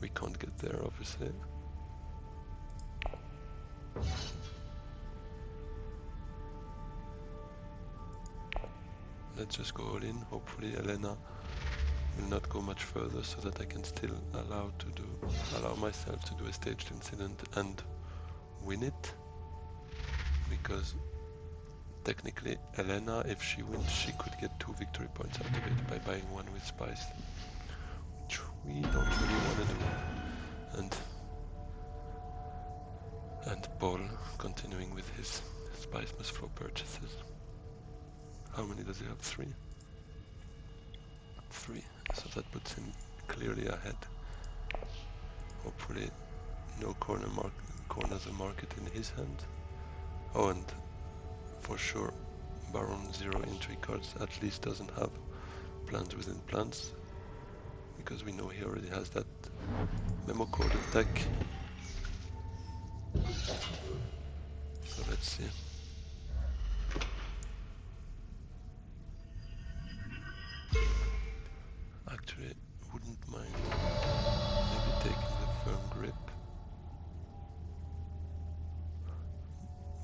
We can't get there, obviously. Let's just go all in. Hopefully Elena will not go much further, so that I can still allow myself to do a staged incident and win it. Because technically Elena, if she wins, she could get 2 victory points out of it by buying 1 with spice, which we don't really want to do. And Paul continuing with his spice must flow purchases. How many does he have? 3? 3. So that puts him clearly ahead. Hopefully no corners of market in his hand. Oh, and for sure Baron 0 entry cards at least doesn't have plans within plans, because we know he already has that memo coded deck. So let's see. Actually, wouldn't mind maybe taking the firm grip.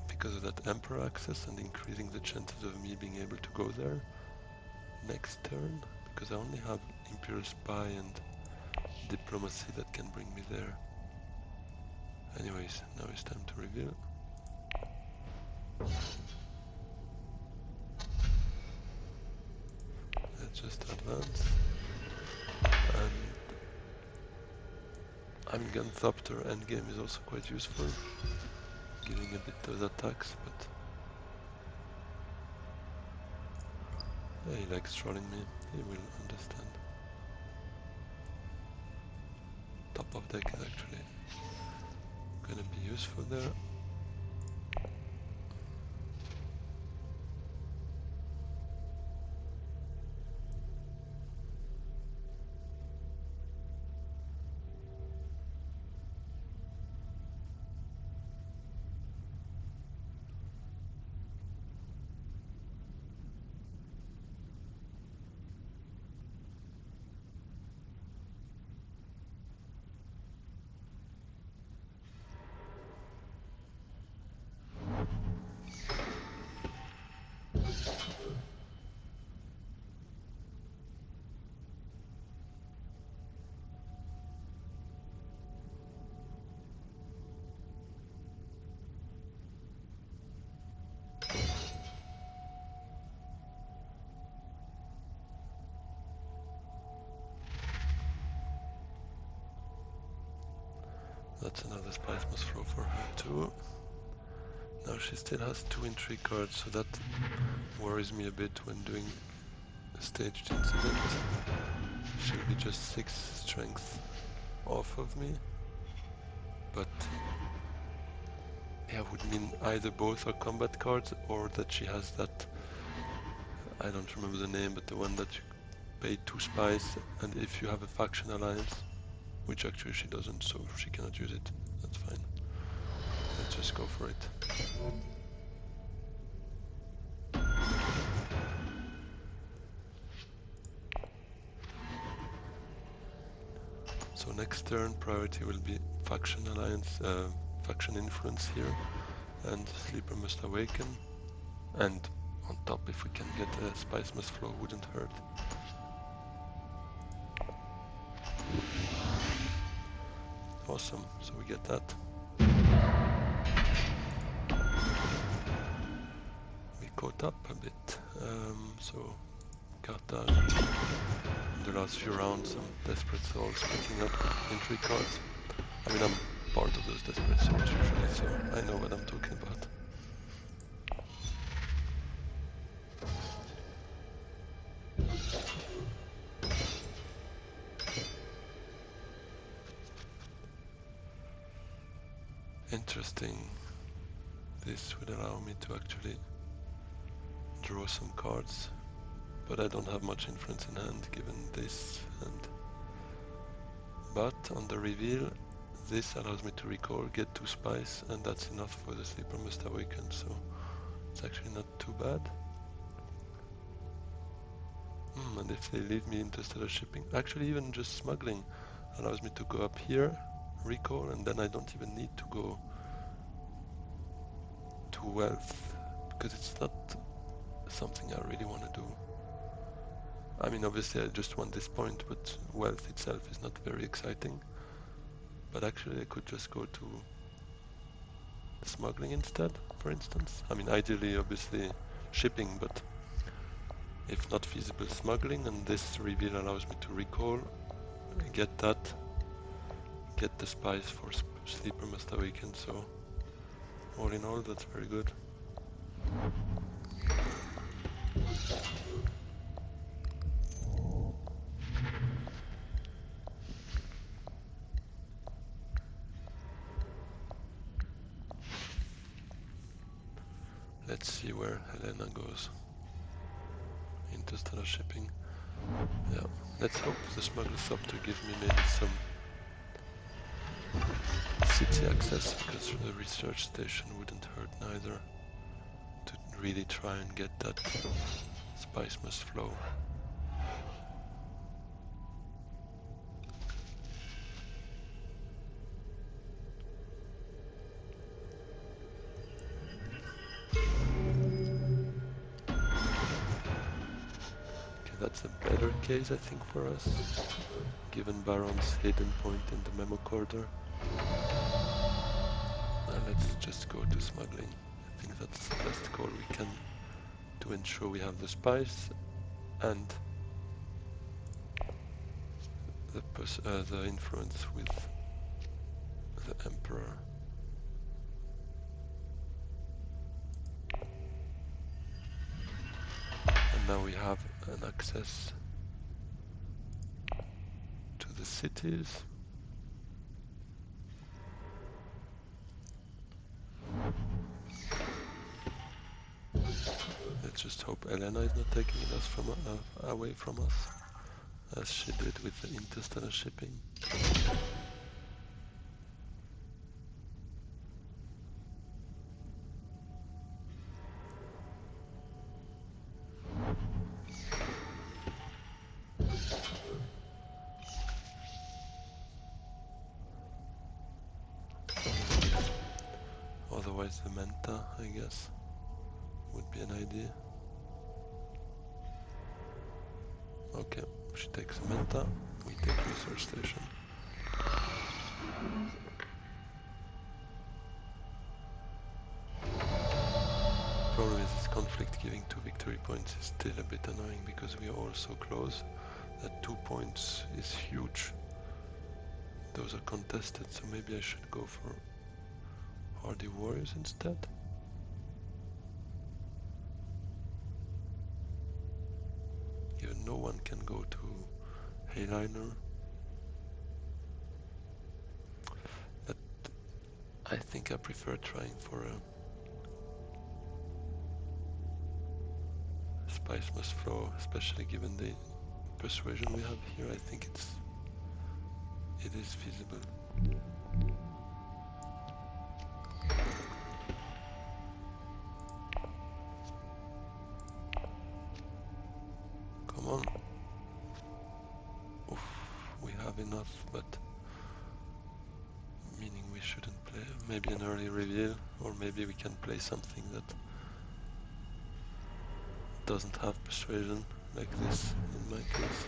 Because of that Emperor access and increasing the chances of me being able to go there next turn. Because I only have Imperial Spy and Diplomacy that can bring me there. Anyways, now it's time to reveal. Let's just advance. And I mean, Gunthopter endgame is also quite useful, giving a bit those attacks, but yeah, he likes trolling me, he will understand. Top of deck is actually gonna be useful there. That's another spice must flow for her too. Now she still has 2 intrigue cards, so that worries me a bit when doing a staged incident. She'll be just 6 strength off of me. But yeah, would mean either both are combat cards or that she has that, I don't remember the name, but the one that you pay 2 spice, and if you have a faction alliance, which actually she doesn't, so she cannot use it. That's fine. Let's just go for it. So next turn priority will be faction alliance, faction influence here, and Sleeper must awaken. And on top, if we can get a spice must flow, wouldn't hurt. Awesome, so we get that. We caught up a bit. So Carthage, the last few rounds, some desperate souls picking up entry cards. I mean, I'm part of those desperate souls usually, so I know what I'm talking about. Interesting. This would allow me to actually draw some cards, but I don't have much influence in hand given this hand. But on the reveal, this allows me to recall, get 2 spice, and that's enough for the Sleeper Must Awaken, so it's actually not too bad. And if they leave me interstellar shipping, actually even just smuggling allows me to go up here, recall, and then I don't even need to go to wealth, because it's not something I really want to do. I mean, obviously I just want this point, but wealth itself is not very exciting. But actually I could just go to smuggling instead, for instance. I mean, ideally, obviously, shipping, but if not feasible, smuggling, and this reveal allows me to recall, get that, get the spice for Sleeper Must Awaken, so all in all, that's very good. Let's see where Helena goes. Interstellar shipping. Yeah, let's hope the smuggler to give me maybe some city access, because the research station wouldn't hurt neither, to really try and get that spice must flow. Okay, that's a better case, I think, for us, given Baron's hidden point in the memo corridor. Let's just go to smuggling. I think that's the best call we can to ensure we have the spice and the influence with the Emperor. And now we have an access to the cities. Let's just hope Elena is not taking us from away from us, as she did with the interstellar shipping. Otherwise the Manta, I guess, would be an idea. Okay, she takes a Manta, we take research station. Problem is this conflict giving 2 victory points is still a bit annoying, because we are all so close that 2 points is huge. Those are contested, so maybe I should go for Hardy Warriors instead. Even no one can go to Hayliner. But I think I prefer trying for a Spice Must Flow, especially given the persuasion we have here. I think it is feasible. Come on. Oof, we have enough, but meaning we shouldn't play maybe an early reveal, or maybe we can play something that doesn't have persuasion, like this in my case.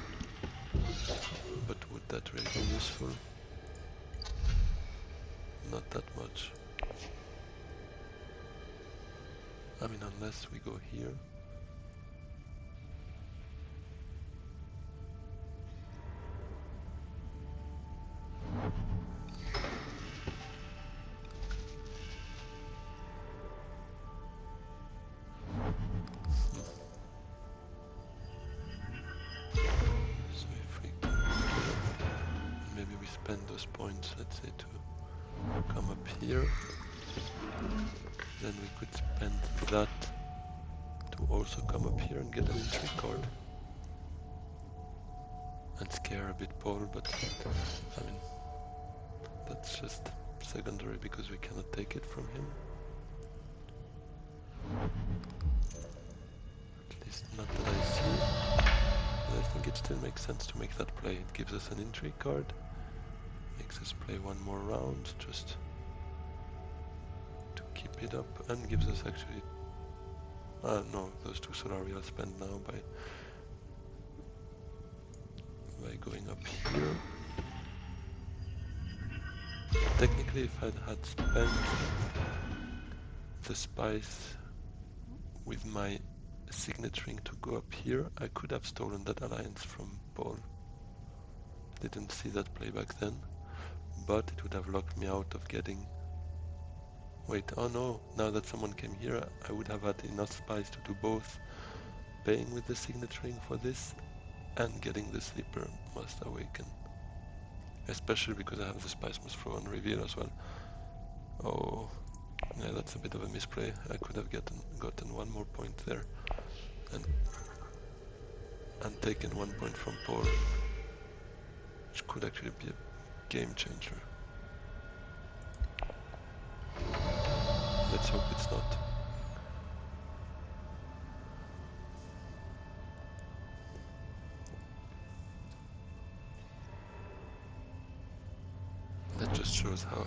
But would that really be useful? Not that much. I mean, unless we go here. So if we go here, maybe we spend those points, let's say, to come up here. Then we could spend that to also come up here and get an intrigue card. And scare a bit Paul, but I mean, that's just secondary because we cannot take it from him. At least not that I see. But I think it still makes sense to make that play. It gives us an intrigue card, makes us play one more round just to keep it up, and gives us actually... no, those two Solari I'll spend now by going up here. Technically, if I had spent the spice with my signet ring to go up here, I could have stolen that alliance from Paul. Didn't see that play back then, but it would have locked me out of getting... Wait, oh no, now that someone came here, I would have had enough spice to do both paying with the signet ring for this and getting the Sleeper Must Awaken. Especially because I have the Spice Must Throw on reveal as well. Oh, yeah, that's a bit of a misplay. I could have gotten one more point there and taken 1 point from Paul, which could actually be a game changer. Let's hope it's not. That just shows how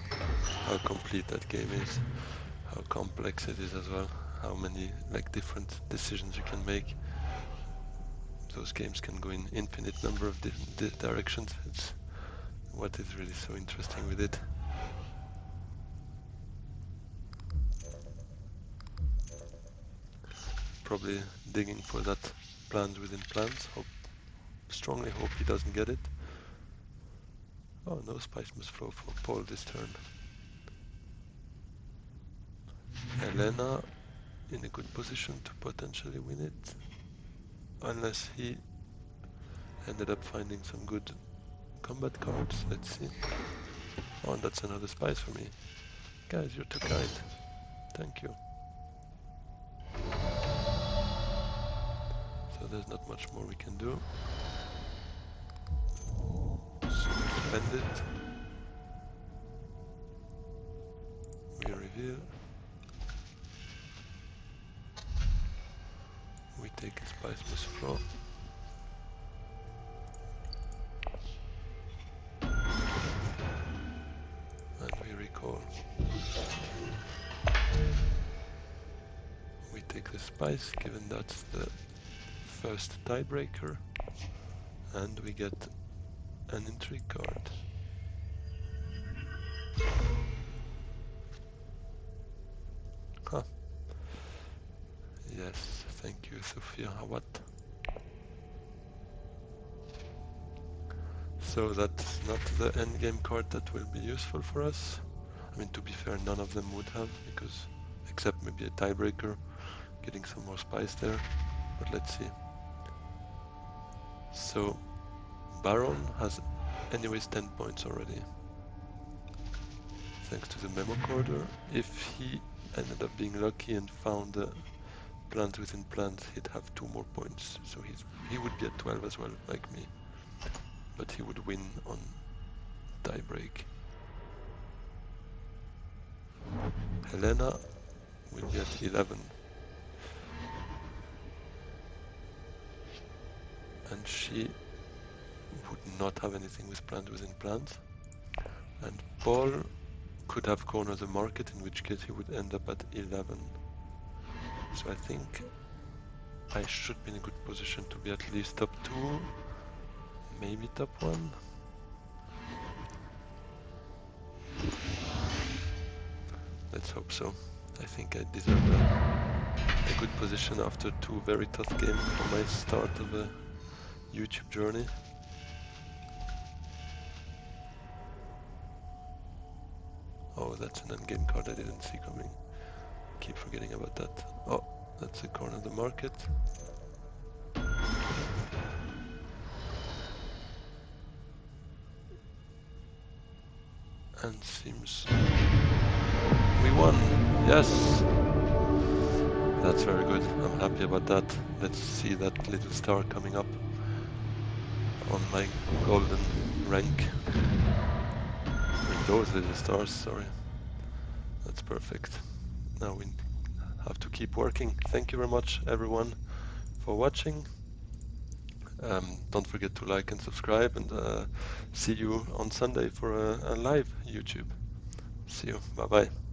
complete that game is, how complex it is as well, how many different decisions you can make. Those games can go in infinite number of directions. It's what is really so interesting with it. Probably digging for that plans within plans. Strongly hope he doesn't get it. Oh, no Spice Must Flow for Paul this turn. Helena in a good position to potentially win it. Unless he ended up finding some good combat cards. Let's see. Oh, and that's another spice for me. Guys, you're too kind. Thank you. So there's not much more we can do. So we spend it. We reveal. We take a Spice Must Flow. And we recall. We take the spice, given that's the first tiebreaker. And we get an intrigue card. Huh. Yes, thank you, Sophia Hawat. So that's not the endgame card that will be useful for us. I mean, to be fair, none of them would have, because except maybe a tiebreaker, getting some more spice there. But let's see. So Baron has anyways 10 points already, thanks to the memo corder. If he ended up being lucky and found plans within plans, he'd have 2 more points. So he would be at 12 as well, like me. But he would win on tiebreak. Helena will be at 11. And she would not have anything with plans within plans. And Paul could have cornered the market, in which case he would end up at 11. So I think I should be in a good position to be at least top 2, maybe top 1. Let's hope so. I think I deserve a good position after 2 very tough games for my start of a YouTube journey. Oh, that's an endgame card I didn't see coming. Keep forgetting about that. Oh, that's a corner of the market. And seems we won. Yes, that's very good. I'm happy about that. Let's see that little star coming up on my golden rank. Those little stars, sorry. That's perfect. Now we have to keep working. Thank you very much, everyone, for watching. Don't forget to like and subscribe, and see you on Sunday for a live YouTube. See you. Bye-bye.